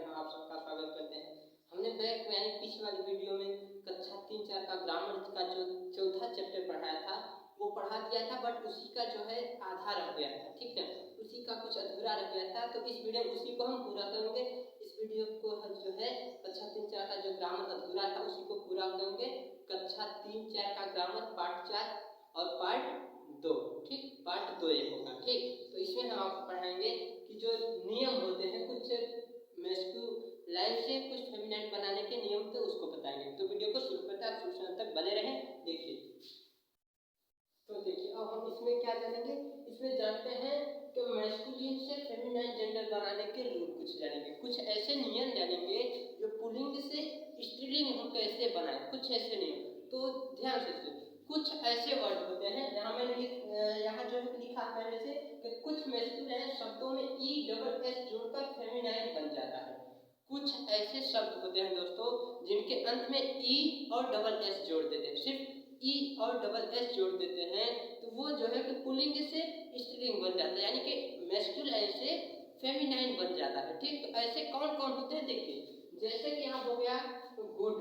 हम आप सबका स्वागत करते हैं। हमने बैक यानी पिछली वाली वीडियो में कक्षा 3-4 का ग्रामर का जो चौथा चैप्टर पढ़ाया था वो पढ़ा दिया था, बट उसी का जो है आधा रह गया था। ठीक है, उसी का कुछ अधूरा रह गया था, तो इस वीडियो उसी को हम पूरा करेंगे। इस वीडियो को हम जो है कक्षा 3-4 का जो ग्रामर अधूरा था उसी को पूरा करेंगे। कक्षा 3-4 का ग्रामर पार्ट 4 और पार्ट 2। ठीक, पार्ट 2 ये होगा। ठीक, तो इसमें हम आपको पढ़ाएंगे कि जो नियम होते हैं कुछ मैस्कुलाइन से कुछ फेमिनाइन बनाने के नियम थे उसको बताएंगे। तो वीडियो को शुरू करते हैं, आप शुरू से तक बने रहें। देखिए, तो देखिए अब हम इसमें क्या जानेंगे। इसमें जानते हैं कि मैस्कुलिन से फेमिनाइन जेंडर बनाने के रूल कुछ जानेंगे। कुछ ऐसे नियम जानेंगे जो पुल्लिंग से स्त्रीलिंग हम कैसे बनाए, कुछ ऐसे नियम। तो ध्यान से सुनिए, कुछ ऐसे वर्ड होते हैं, यहाँ मैंने यहाँ जो लिखा पहले से कि कुछ मैस्कुलाइन शब्दों में ESS जोड़कर फेमिनाइन बन जाता है। कुछ ऐसे शब्द होते हैं दोस्तों जिनके अंत में E और SS जोड़ देते हैं, सिर्फ E और SS जोड़ देते हैं, तो वो जो है कि पुल्लिंग से स्त्रीलिंग बन जाता है, यानी कि मैस्कुलाइन से फेमिनाइन बन जाता है। ठीक, तो ऐसे कौन कौन होते हैं देखिए, जैसे कि यहाँ हो गया गुड,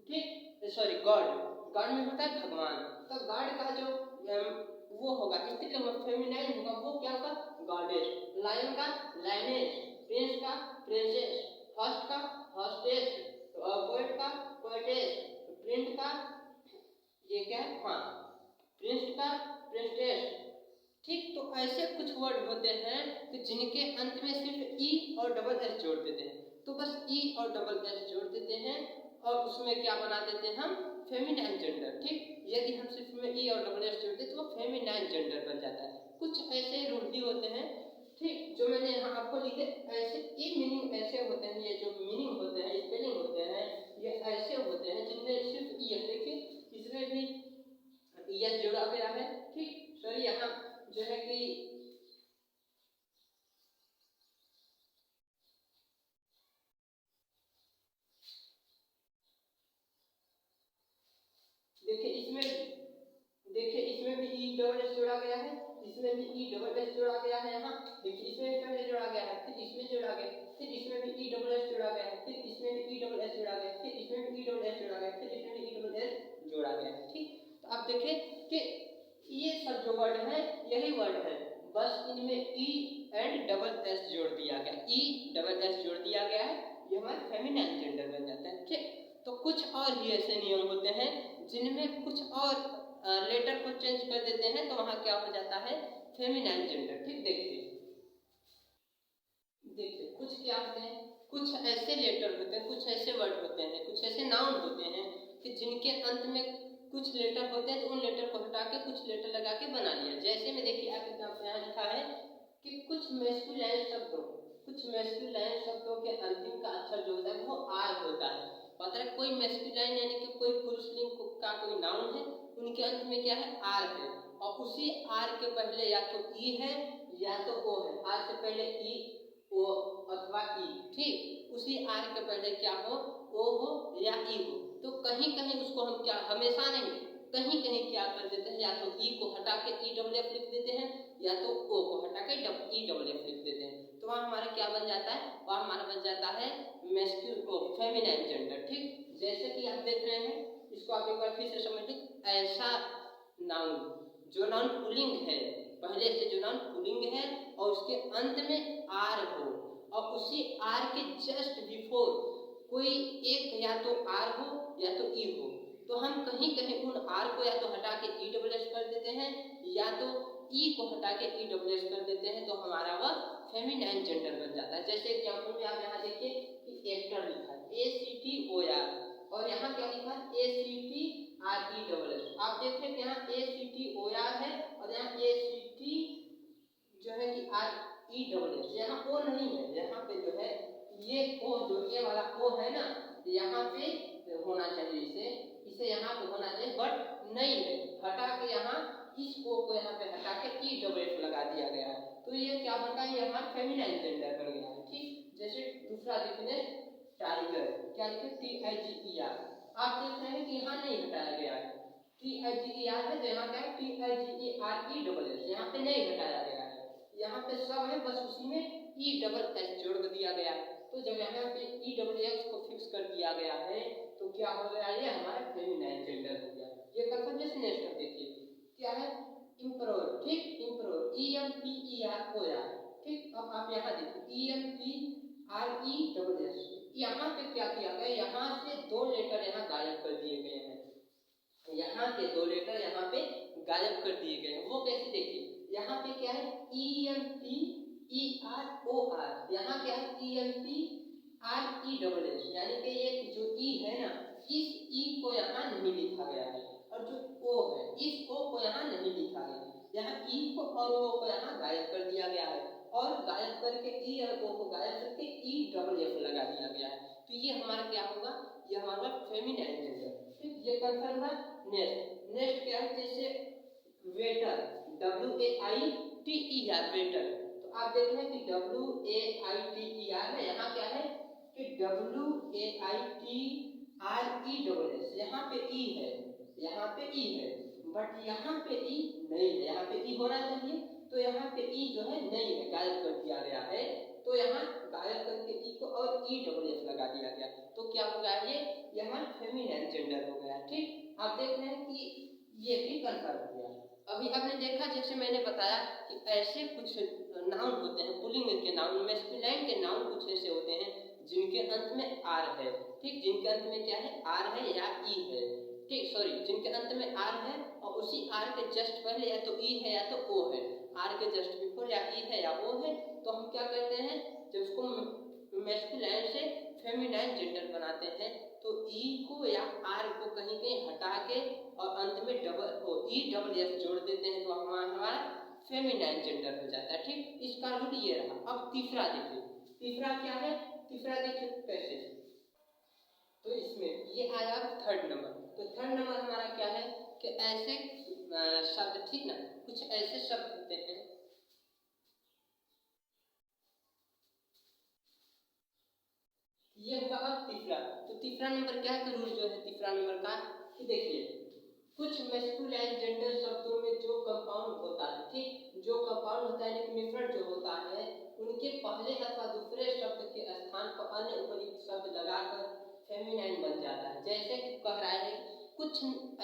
ठीक, सॉरी गॉड, गॉड में होता है भगवान, तो गॉड का जो वो होगा स्त्रीलिंग में फेमिनाइन होगा वो क्या होगा गॉडेस। लायन का लायनेस, प्रिंस का प्रिंसेस, हॉस्ट का हॉस्टेस, पोएट का पोएटेस, प्रिंट का ये क्या है हाँ प्रिंस का प्रिंसेस। ठीक, तो ऐसे कुछ वर्ड होते हैं कि जिनके अंत में सिर्फ E और SS जोड़ देते हैं, तो बस E और SS जोड़ देते हैं और उसमें क्या बना देते हैं हम फेमिनाइन जेंडर। ठीक, यदि हम सिर्फ में E और SS जोड़ते तो वो फेमिनाइन जेंडर बन जाता है। कुछ ऐसे रूल भी होते हैं, ठीक, जो मैंने यहाँ आपको लिखे। ऐसे ये मीनिंग ऐसे होते हैं, ये जो मीनिंग होते हैं स्पेलिंग होते हैं ये ऐसे होते हैं जिनमें सिर्फ ES, देखिए इसमें भी ES जोड़ा गया है। ठीक, सॉरी यहाँ जो है कि देखिए इसमें भी ESS जोड़ा गया है, इसमें भी ESS जोड़ा गया है। यहाँ देखिए इसमें पहले जोड़ा गया है, फिर इसमें जोड़ा गया, फिर इसमें भी ESS जोड़ा गया है, फिर इसमें भी ESS जोड़ा गया, फिर इसमें भी ESS जोड़ा गया, फिर इसमें भी ESS जोड़ा गया। ठीक, तो आप देखिए कि ये सब जो वर्ड है यही वर्ड है, बस इनमें E एंड SS जोड़ दिया गया, ESS जोड़ दिया गया है, ये हमारा फेमिनाइन जेंडर बन जाता है। ठीक, तो कुछ और भी ऐसे नियम होते हैं जिनमें कुछ और लेटर को चेंज कर देते हैं तो वहां क्या हो जाता है फेमिनाइन जेंडर। ठीक, देखिए कुछ क्या होते हैं, कुछ ऐसे लेटर होते हैं, कुछ ऐसे वर्ड होते हैं, कुछ ऐसे नाउन होते हैं कि जिनके अंत में कुछ लेटर होते हैं, तो उन लेटर को हटा के कुछ लेटर लगा के बना लिया। जैसे में देखिए आप यहाँ लिखा है कि कुछ मैस्कुलाइन शब्दों के अंतिम का अक्षर जो होता है वो R होता है। पता है कोई मैस्कुलाइन यानी कि कोई पुरुष लिंग का कोई नाउन है, उनके अंत में क्या है R है, और उसी R के पहले या तो E है या तो O है। R से पहले E O अथवा E, ठीक, उसी R के पहले क्या हो O हो या E हो। तो कहीं कहीं उसको हम क्या हमेशा नहीं कहीं कहीं क्या कर देते हैं, या तो E को हटा के EFF लिख देते हैं या तो O को हटा के EFF लिख देते हैं, तो वहाँ हमारा क्या बन जाता है, वहाँ हमारा बन जाता है फेमिनाइन जेंडर। ठीक, जैसे कि आप देख रहे हैं, इसको आप एक बार फिर से समझ लीजिए। ऐसा नाउन जो नाउन पुल्लिंग है, पहले से जो नाउन पुल्लिंग है और उसके अंत में R हो और उसी R के जस्ट बिफोर कोई एक या तो R हो या तो E हो, तो हम कहीं कहीं उन R को या तो हटा के ESS कर देते हैं या तो E को हटा के ESS कर देते हैं, तो हमारा वह फेमिनाइन जेंडर बन जाता है। जैसे एग्जांपल में आप यहाँ देखिए कि एक्टर लिखा है ACTOR और यहाँ क्या लिखा है ACTRESS। आप देख रहे हैं यहाँ ACTOR है और यहाँ ACT जो है कि RESS, यहाँ O नहीं है, यहाँ पे जो है ये O जो ये वाला O है ना, यहाँ पे होना चाहिए, इसे यहाँ पे होना चाहिए, बट नहीं है, हटा के यहाँ इस O को यहाँ पे हटा के EFF लगा दिया गया है, तो ये क्या बनता है, ये हमारा फेमिनाइन जेंडर बन गया है। ठीक, जैसे दूसरा देखने टाइगर, क्या लिखे TIGER, आप देख रहे हैं कि यहाँ नहीं हटाया गया है, TIGER है तो यहाँ क्या है TIGERESS, यहाँ पे नहीं हटाया गया है, यहाँ पे सब है, बस उसी में ESS जोड़ दिया गया है। तो जब यहाँ पे EWX को फिक्स कर दिया गया है तो क्या हो गया, ये हमारा फेमिनाइन जेंडर हो गया। ये कंफर्म। जैसे नेक्स्ट देखिए क्या है, इम्प्रोर, ठीक, इम्प्रोर, EMPEROR, ठीक। अब आप यहाँ देखिए EMPRESS, यहाँ पे क्या किया गया, यहाँ से 2 लेटर यहाँ गायब कर दिए गए हैं, यहाँ के 2 लेटर यहाँ पे गायब कर दिए गए हैं। वो कैसे, देखिए यहाँ पे क्या है EMPEROR, यहाँ क्या है EMPRESS, यानी कि ये जो E है ना, इस E को यहाँ नहीं लिखा गया है, और जो O है इस O को यहाँ नहीं लिखा गया है। यहाँ E को और O को यहाँ गायब कर दिया गया है, और गायब करके E और O को गायब करके EFF लगा दिया गया है। तो ये हमारा क्या होगा, ये हमारा फेमिनाइन जेंडर, ठीक। ये कंफर्म है। नेक्स्ट क्या है, जैसे वेटर, WAITER, वेटर, तो आप देख रहे हैं कि WAITER है, यहाँ क्या है कि WAITRESS, यहाँ पे E है, यहाँ पे E है, बट यहाँ पे E नहीं है, यहाँ पे E होना चाहिए, तो यहाँ पे E जो है नहीं है, गायब कर दिया गया है, तो यहाँ गायब करके E को और EFF लगा दिया गया, तो क्या हो गया, ये हमारा फेमिनाइन जेंडर हो गया, ठीक। आप देख रहे हैं कि ये भी कंफर्म हो गया। अभी आपने देखा, जैसे मैंने बताया कि ऐसे कुछ नाउन होते हैं, पुल्लिंग के नाउन, मैस्कुलाइन के नाउन कुछ ऐसे होते हैं जिनके अंत में आर है, ठीक, जिनके अंत में क्या है, आर है या ई है, ठीक, सॉरी, जिनके अंत में आर है और उसी आर के जस्ट पहले या तो ई है या तो ओ है, आर के जस्ट बिफोर या ई है या ओ है, तो हम क्या कहते हैं, जब उसको मैस्कुलाइन से फेमिनाइन जेंडर बनाते हैं तो ई को या आर को कहीं कहीं हटा के और अंत में EFF जोड़ देते हैं, तो हमारा फेमिनाइन जेंडर हो जाता है, ठीक। इसका रूल ये रहा। अब तीसरा देखिए, तीसरा क्या है, तीसरा देखिए कैसे, तो इसमें ये आया 3rd नंबर, तो 3rd नंबर हमारा क्या है कि ऐसे शब्द, ठीक ना, कुछ ऐसे शब्द होते हैं, ये हुआ अब तीसरा। तो तीसरा नंबर क्या है, रूल जो है तीसरा नंबर का, कि देखिए कुछ मैस्कुलाइन जेंडर शब्दों में जो कंपाउंड होता है, ठीक, जो कंपाउंड होता है यानी मिश्रण जो होता है, उनके पहले अथवा दूसरे शब्द के स्थान पर अन्य उपयुक्त शब्द लगाकर फेमिनाइन बन जाता है। जैसे कि कह रहा है कुछ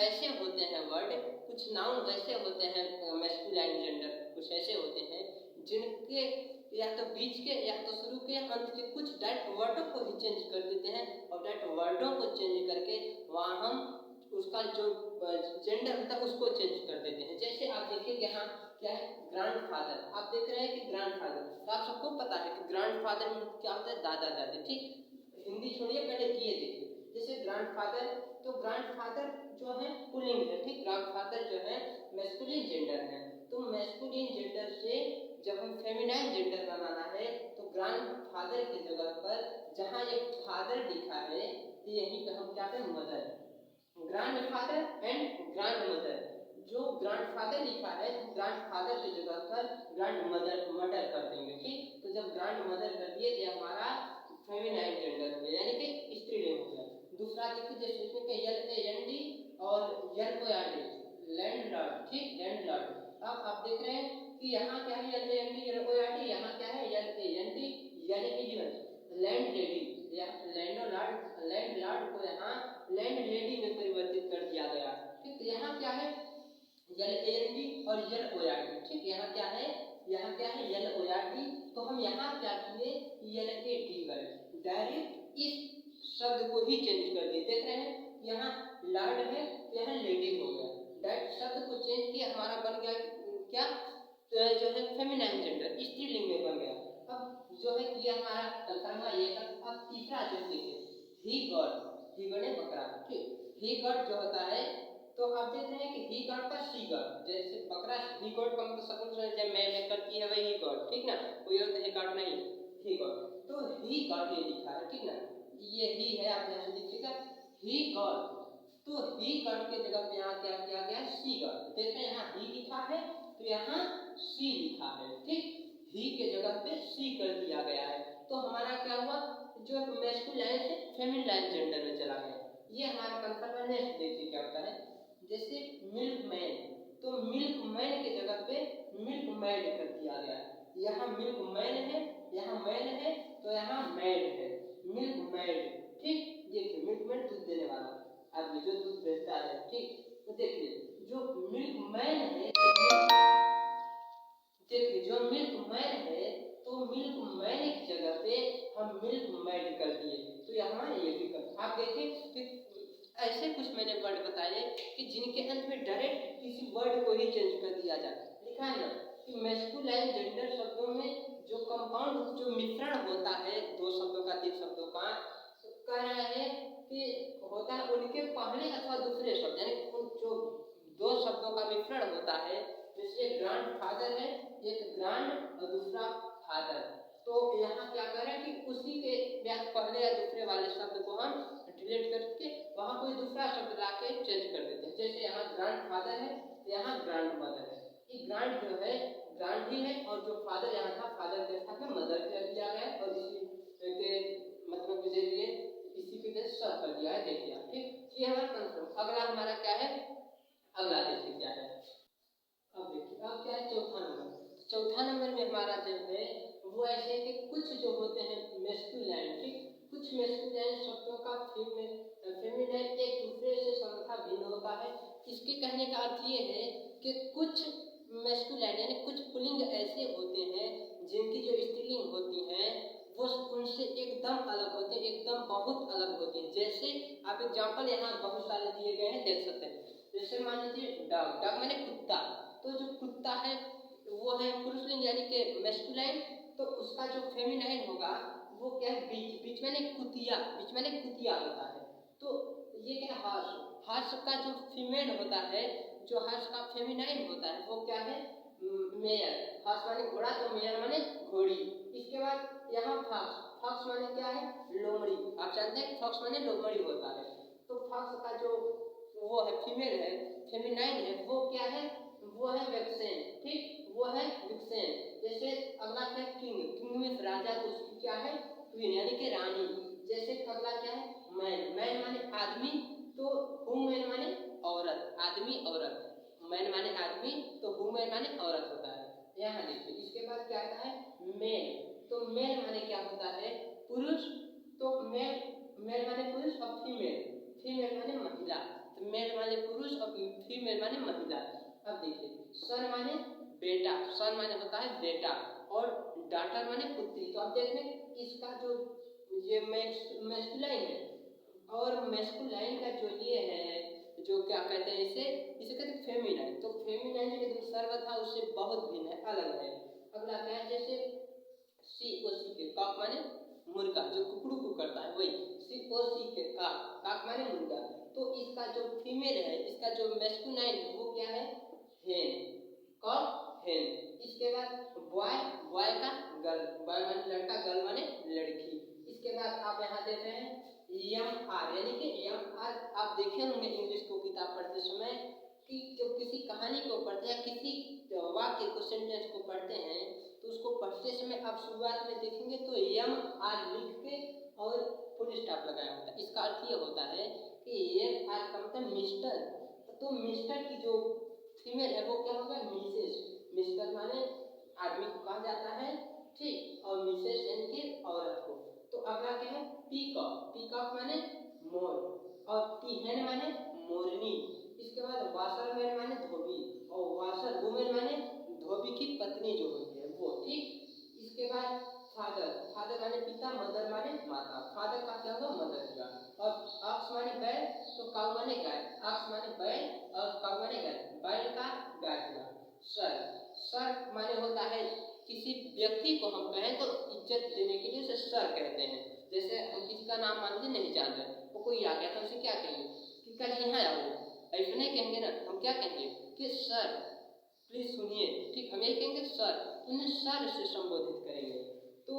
ऐसे होते हैं वर्ड, कुछ नाउन ऐसे होते हैं मैस्कुलाइन जेंडर, कुछ ऐसे होते हैं जिनके या तो बीच के या तो शुरू के अंत के कुछ डायरेक्ट वर्डों को ही चेंज कर देते हैं, और डायरेक्ट वर्डों को चेंज करके वहाँ हम उसका जो जेंडर होता है उसको चेंज कर देते हैं। जैसे आप देखिए यहाँ क्या है, ग्रैंडफादर, आप देख रहे हैं कि ग्रैंडफादर, तो आप सबको पता है कि ग्रैंडफादर में क्या होता है, दादा दादी, ठीक। हिंदी छोड़िए, पहले ये देखिए, जैसे ग्रैंडफादर, तो ग्रैंडफादर जो है पुल्लिंग है, ठीक, ग्रैंडफादर जो है मैस्कुलिन जेंडर है, तो मैस्कुलिन जेंडर से जब हम फेमिनाइन जेंडर बनाना है तो ग्रैंडफादर की जगह पर जहाँ एक फादर लिखा है, तो यहीं पे हम क्या करें, मदर, ग्रैंडफादर एंड ग्रैंडमदर, जो ग्रैंडफादर लिखा है ग्रैंडफादर की जगह पर ग्रैंडमदर कर देंगे, ठीक। तो जब ग्रैंडमदर कर दिए तो हमारा फेमिनाइन जेंडर हो गया, यानी कि स्त्रीलिंग हो गया। दूसरा देखिए, जैसे इसमें LAND और LORD, लैंडलॉर्ड, ठीक, लैंडलॉर्ड। अब आप देख रहे हैं कि यहाँ क्या है, LAND LORD, यहाँ क्या है LAND लैंड लेडी, या लैंडलॉर्ड को यहाँ लैंड लेडी में परिवर्तित कर दिया गया, ठीक। तो यहाँ क्या है LAND और LORD, ठीक, यहाँ क्या है, यहाँ क्या है LORD, तो हम यहाँ क्या किए LAD, डायरेक्ट इस शब्द को ही चेंज कर दिए। देख रहे हैं यहाँ लॉर्ड है तो यहाँ लेडी हो गया, डायरेक्ट शब्द को चेंज किया, हमारा बन गया क्या, जो है फेमिनाइन जेंडर, स्त्रीलिंग में बन गया। अब जो है ये हमारा कंफर्म ये। अब तीसरा जो देखिए, ही गॉड, ही गॉड है बकरा, ठीक, ही गॉड जो होता है, तो आप देख रहे हैं कि ही गॉड का सी गॉड, जैसे बकरा ही गॉड का मतलब सपोज जब मैं करती है वही ही गॉड, ठीक ना, कोई और ही गॉड नहीं, ही गॉड, तो ही गॉड ये लिखा है, ठीक ना, ये ही है, आप यहाँ देखिएगा ही गॉड, तो ही गॉड के जगह पे यहाँ क्या किया गया, सी गॉड, देखते हैं यहाँ ही लिखा है तो यहाँ सी लिखा है, ठीक, ही के जगह पे सी कर दिया गया है, तो हमारा क्या हुआ, जो मैस्कुलाइन से फेमिनाइन जेंडर में चला गया। ये हमारा कंफर्म। नेक्स्ट देखिए क्या होता है, जैसे मिल्कमैन, तो मिल्कमैन के जगह पे मिल्कमैड कर दिया गया है, यहाँ मिल्कमैन है, यहाँ मैन है, तो यहाँ मैड है, मिल्कमेड, ठीक। देखिए मिल्कमेड दूध देने वाला आदमी जो दूध बेचता है, ठीक। तो देखिए जो मिल्कमैन है देखिए जो मिल्कमैन है तो मिल्कमैन की जगह पे हम मिल्कमेड कर दिए, तो यहाँ ये भी कर। आप देखिए कि ऐसे कुछ मैंने वर्ड बताए कि जिनके अंत में डायरेक्ट किसी वर्ड को ही चेंज कर दिया जाए। लिखा है ना कि मैस्कुलाइन जेंडर शब्दों में जो कंपाउंड जो मिश्रण होता है दो शब्दों का तीन शब्दों का, तो कह रहा है कि होता है उनके पहले अथवा दूसरे शब्द, यानी जो दो शब्दों का मिश्रण होता है, जैसे ग्रांड फादर है, एक ग्रांड और दूसरा फादर। तो यहाँ क्या करें कि उसी के पहले या दूसरे वाले शब्द को हम डिलीट करके वहाँ कोई दूसरा शब्द लाके चेंज कर देते हैं। जैसे यहाँ ग्रांड फादर है, यहाँ ग्रांड मदर है। ये ग्रांड जो है ग्रांड ही है, और जो फादर यहाँ था फादर के साथ में मदर कर दिया गया, और इसी के मतलब के जरिए इसी के जरिए सब कर दिया है। देखिए आप, ठीक। ये हमारा कंफर्म। अगला हमारा क्या है, अगला देखिए क्या है। अब देखिए अब क्या है चौथा नंबर। चौथा नंबर में हमारा जो है वो ऐसे है कि कुछ जो होते हैं मैस्कुलाइन, ठीक। कुछ मैस्कुलाइन शब्दों का फेमिनाइन एक दूसरे से सर्वथा भिन्न होता है। इसके कहने का अर्थ ये है कि कुछ मैस्कुलाइन यानी कुछ पुल्लिंग ऐसे होते हैं जिनकी जो स्त्रीलिंग होती हैं वो उनसे एकदम अलग होते हैं, एकदम बहुत अलग होती हैं। जैसे आप एग्जाम्पल यहाँ बहुत सारे दिए गए हैं, देख सकते हैं। जैसे मान लीजिए डॉग, डॉग माने कुत्ता, तो जो कुत्ता है वो है पुरुषलिंग यानी कि मैस्कुलाइन, तो उसका जो फेमिनाइन होगा वो क्या है बीच, बीच में कुतिया, बीच में कुतिया होता है। तो ये क्या हर्ष, हर्ष का जो फीमेल होता है, जो हर्ष का फेमिनाइन होता है वो क्या है मेयर, हर्ष माने घोड़ा तो मेयर माने घोड़ी। इसके बाद यहाँ फॉक्स, फॉक्स माने क्या है लोमड़ी, आप जानते हैं फॉक्स माने लोमड़ी होता है। तो फॉक्स का जो वो है फीमेल है फेमिनाइन है वो क्या है, वो है वैक्सेन, ठीक। वो है विक्सेन। जैसे अगला क्या है किंग, किंग में राजा, तो उसकी क्या है क्वीन यानी कि रानी। जैसे अगला क्या है मैन, मैन माने आदमी, तो वुमेन माने औरत, आदमी औरत, मैन माने आदमी तो वुमेन माने औरत होता है। यहाँ देखिए इसके बाद क्या आता है मेल, तो मेल माने क्या होता है पुरुष, तो मेल, मेल माने पुरुष और फीमेल, फीमेल माने महिला, तो मेल माने पुरुष और फीमेल माने महिला। अब देखिए सन माने बेटा, सन माने होता है बेटा, और डॉटर माने पुत्री। तो आप देख रहे हैं इसका जो ये मैस्कुलाइन है और मैस्कुलाइन का जो ये है जो क्या कहते हैं इसे, इसे कहते हैं फेमिनाइन। तो फेमिनाइन जो एकदम सर्वथा उससे बहुत भिन्न है, अलग है। अगला क्या है जैसे सी ओ सी के, कॉक माने मुर्गा, जो कुकड़ू को करता है वही, सी ओ सी के काक, काक माने मुर्गा। तो इसका जो फीमेल है, इसका जो मैस्कुलाइन है वो क्या है हेन, कॉक हेन। इसके बाद बॉय, बॉय का गर्ल, बॉय माने लड़का, गर्ल माने लड़की। इसके बाद आप यहाँ देख रहे हैं एम आर, यानी कि एम आर आप देखे होंगे इंग्लिश को किताब पढ़ते समय कि जब किसी कहानी को पढ़ते हैं, किसी वाक्य को सेंटेंस को पढ़ते हैं, तो उसको पढ़ते समय आप शुरुआत में देखेंगे तो एम आर लिख के और फुल स्टॉप लगाया होता है। इसका अर्थ ये होता है कि एम आर का मतलब मिस्टर, तो मिस्टर की जो फीमेल है वो क्या होगा मिसेस, मिस्टर माने आदमी को कहा जाता है, ठीक, और मिसेस यानी कि औरत को। तो अगला क्या है पीकॉक, पीकॉक माने मोर, और पीहन माने मोरनी। इसके बाद वाशरमैन माने धोबी, और वाशर वुमेन माने धोबी की पत्नी जो होती है वो, ठीक। इसके बाद फादर, फादर माने पिता, मदर माने माता, फादर का क्या होगा मदर का। और ऑक्स माने बैल, तो काऊ माने गाय, ऑक्स माने बैल और काऊ माने गाय, बैल का गाय का। सर, सर माने होता है किसी व्यक्ति को हम कहें तो इज्जत देने के लिए उसे सर कहते हैं। जैसे हम किसी का नाम मान लीजिए नहीं जान रहे, वो कोई आ गया तो उसे क्या कहेंगे कि कल यहाँ आओ, ऐसे नहीं कहेंगे ना, हम क्या कहेंगे कि सर प्लीज सुनिए, ठीक, हम यही कहेंगे सर, उन्हें सर से संबोधित करेंगे। तो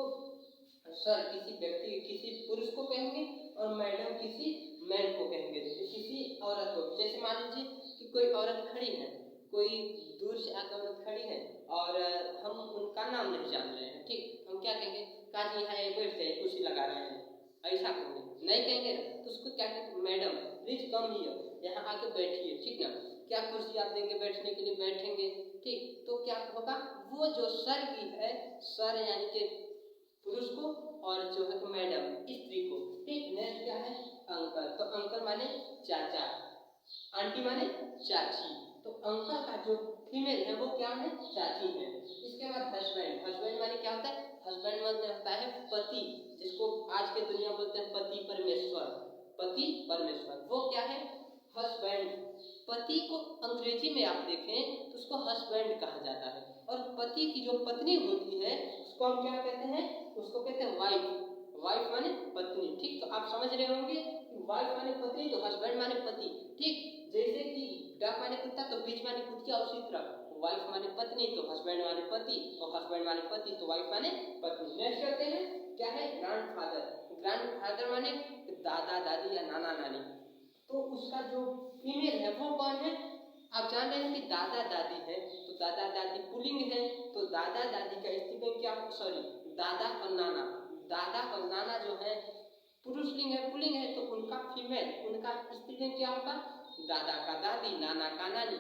सर किसी व्यक्ति किसी पुरुष को कहेंगे और मैडम किसी मैन को कहेंगे, किसी औरत को। जैसे मान लीजिए कि कोई औरत खड़ी है, कोई दूर से आकर औरत खड़ी है और हम उनका नाम नहीं जान रहे हैं, ठीक, हम क्या कहेंगे काजी है बैठ जाए कुर्सी लगा रहे हैं, ऐसा कहेंगे, नहीं कहेंगे ना, तो उसको क्या कहेंगे मैडम प्लीज कम हियर, यहाँ आके बैठिए, ठीक ना, क्या कुर्सी आप देंगे बैठने के लिए, बैठेंगे, ठीक। तो क्या होगा वो जो सर की है, सर यानी कि पुरुष को, और जो है मैडम स्त्री को, आंटी माने चाची, तो अंकल का जो फीमेल है वो क्या है, चाची है। इसके बाद हस्बैंड, हस्बैंड माने क्या होता है, हस्बैंड माने होता है पति, जिसको आज के दुनिया बोलते हैं पति परमेश्वर, पति परमेश्वर, वो क्या है हस्बैंड। पति को अंग्रेजी में आप देखें तो उसको हस्बैंड कहा जाता है, और पति की जो पत्नी होती है उसको हम क्या कहते हैं, उसको कहते हैं वाइफ, वाइफ माने पत्नी। ठीक, तो आप समझ रहे होंगे वाइफ माने पत्नी तो हस्बैंड माने पति। ठीक, जैसे कि डक माने कुत्ता तो बीच माने कुतिया, उसी तरह वाइफ माने पत्नी तो हस्बैंड माने पति, और हस्बैंड माने पति तो वाइफ माने पत्नी। नेक्स्ट करते हैं क्या है ग्रैंडफादर, ग्रैंडफादर माने दादा दादी या नाना नानी, तो उसका जो फीमेल है वो कौन है, आप जान रहे हैं कि दादा दादी है तो दादा दादी पुल्लिंग है, तो दादा दादी का स्त्रीलिंग क्या, सॉरी दादा और नाना, दादा और नाना जो है पुरुषलिंग है पुल्लिंग है, तो उनका फीमेल उनका स्त्रीलिंग क्या होगा, दादा का दादी, नाना का नानी,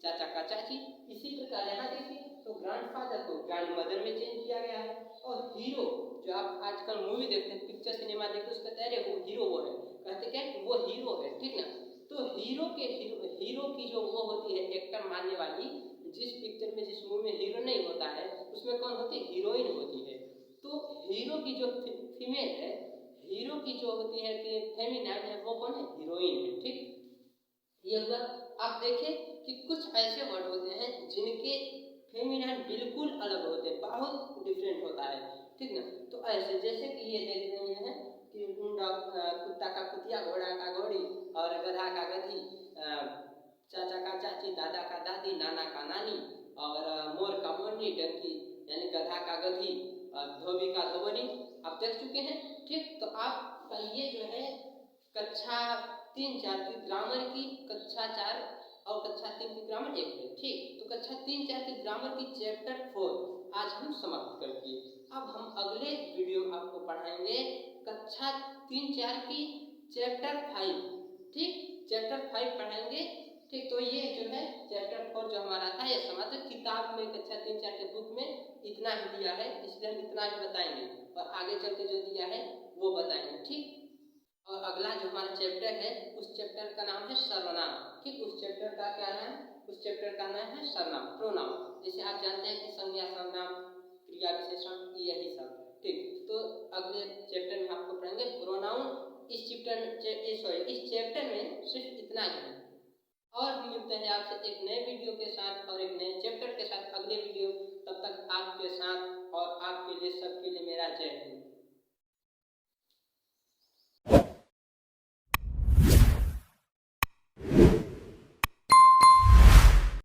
चाचा का चाची। इसी प्रकार यहाँ देखिए तो ग्रैंडफादर को ग्रैंडमदर में चेंज किया गया है, और हीरो जो आप आजकल मूवी देखते हैं पिक्चर सिनेमा देखते हैं उसका तैयार वो हीरो वो है, कहते क्या वो हीरो है, ठीक ना। तो हीरो के हीरो की जो वो होती है एक्टर मानने वाली, जिस पिक्चर में जिस मूवी में हीरो नहीं होता है उसमें कौन होती है, हीरोइन होती है। तो हीरो की जो फीमेल है, हीरो की जो होती है कि फेमिनाइन है वो कौन है, हीरोइन है। ठीक, ये हुआ। आप देखें कि कुछ ऐसे वर्ड होते हैं जिनके फेमिनाइन बिल्कुल अलग होते हैं, बहुत डिफरेंट होता है, ठीक ना। तो ऐसे जैसे कि ये देख रहे हैं कि कुत्ता का कुतिया, घोड़ा का घोड़ी, और गधा का गधी, चाचा का चाची, दादा का दादी, नाना का नानी, और मोर का मोरनी, डंकी यानी गधा का गधी, धोबी का धोबनी, आप देख चुके हैं। ठीक, तो आप ये जो है कक्षा 3-4 की ग्रामर की, कक्षा 4 और कक्षा 3 की ग्रामर एक है। ठीक, तो कक्षा 3-4 की ग्रामर की चैप्टर 4 आज हम समाप्त कर दिए। अब हम अगले वीडियो आपको पढ़ाएंगे कक्षा 3-4 की चैप्टर 5। ठीक, चैप्टर 5 पढ़ाएंगे। ठीक, तो ये जो है चैप्टर 4 जो हमारा था ये समाप्त। किताब में कक्षा 3-4 के बुक में इतना ही दिया है, इसलिए हम इतना ही बताएंगे, और आगे चल के जो दिया है वो बताएंगे। ठीक, और अगला जो हमारा चैप्टर है उस चैप्टर का नाम है सर्वनाम। ठीक, उस चैप्टर का क्या नाम है, उस चैप्टर का नाम है सर्वनाम, प्रोनाउन। जैसे आप जानते हैं कि संज्ञा, सर्वनाम, क्रिया विशेषण, यही सब। ठीक, तो अगले चैप्टर में आपको पढ़ेंगे प्रोनाउन। इस चैप्टर में सिर्फ इतना ही है, और हम मिलते हैं आपसे एक नए वीडियो के साथ और एक नए चैप्टर के साथ अगले वीडियो। तब तक आपके साथ और आपके लिए सबके लिए मेरा जय हिंद।